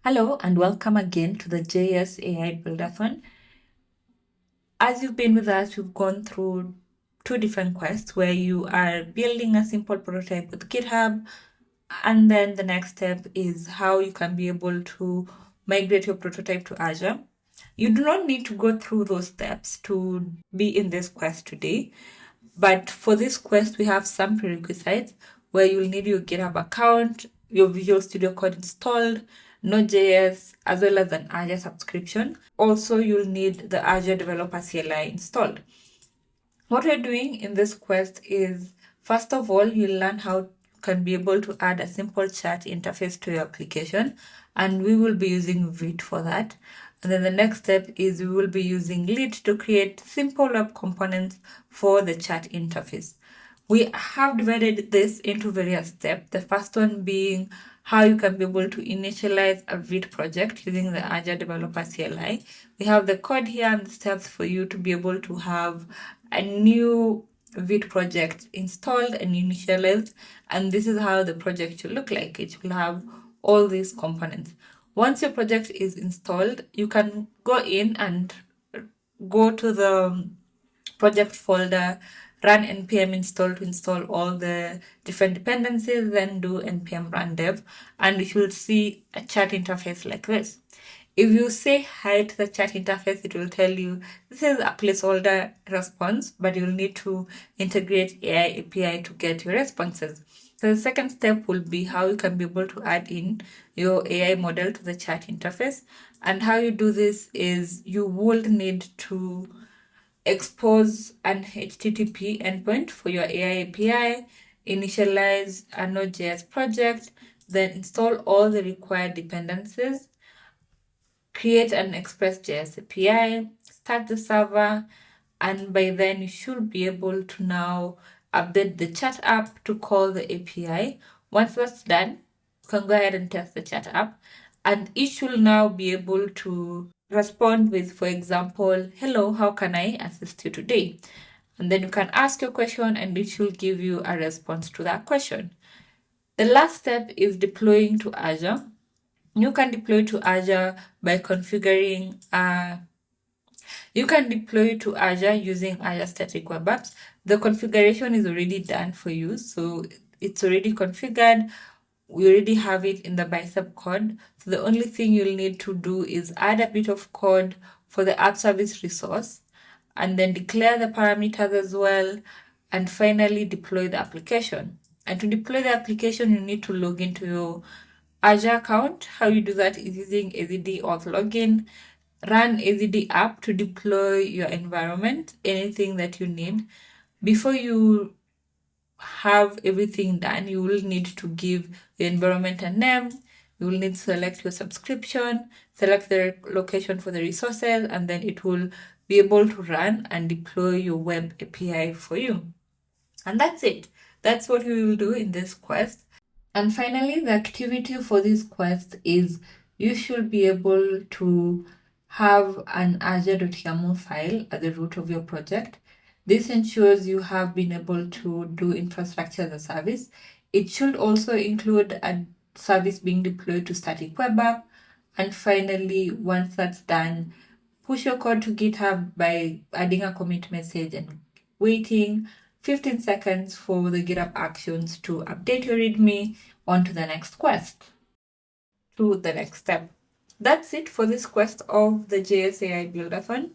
Hello and welcome again to the JS AI Buildathon. As you've been with us, we've gone through two different quests where you are building a simple prototype with GitHub, and then the next step is how you can be able to migrate your prototype to Azure. You do not need to go through those steps to be in this quest today. But for this quest, we have some prerequisites where you'll need your GitHub account, your Visual Studio Code installed, Node.js, as well as an Azure subscription. Also, you'll need the Azure Developer CLI installed. What we're doing in this quest is, first of all, you'll learn how you can be able to add a simple chat interface to your application, and we will be using Vite for that. And then the next step is we will be using Lit to create simple web components for the chat interface. We have divided this into various steps. The first one being how you can be able to initialize a Vite project using the Azure Developer CLI. We have the code here and the steps for you to be able to have a new Vite project installed and initialized. And this is how the project should look like. It will have all these components. Once your project is installed, you can go in and go to the project folder, run npm install to install all the different dependencies, then do npm run dev, and you will see a chat interface like this. If you say hi to the chat interface, it will tell you this is a placeholder response, but you'll need to integrate AI API to get your responses. So the second step will be how you can be able to add in your AI model to the chat interface. And how you do this is you will need to expose an HTTP endpoint for your AI API, initialize a Node.js project, then install all the required dependencies, create an Express.js API, start the server, and by then you should be able to now update the chat app to call the API. Once that's done, you can go ahead and test the chat app, and it should now be able to respond with, for example, hello, how can I assist you today? And then you can ask your question and it should give you a response to that question. The last step is deploying to Azure. You can deploy to Azure by configuring you can deploy to Azure using Azure Static Web Apps. The configuration is already done for you, so it's already configured. We already have it in the bicep code. So the only thing you'll need to do is add a bit of code for the app service resource, and then declare the parameters as well, and finally deploy the application. And to deploy the application, you need to log into your Azure account. How you do that is using AZD auth login. Run AZD app to deploy your environment, anything that you need. Before you have everything done, you will need to give the environment a name. You will need to select your subscription, select the location for the resources, and then it will be able to run and deploy your web API for you. And that's it. That's what we will do in this quest. And finally, the activity for this quest is you should be able to have an Azure.yaml file at the root of your project. This ensures you have been able to do infrastructure as a service. It should also include a service being deployed to static web app. And finally, once that's done, push your code to GitHub by adding a commit message and waiting 15 seconds for the GitHub actions to update your README onto the next quest, to the next step. That's it for this quest of the JS AI Buildathon.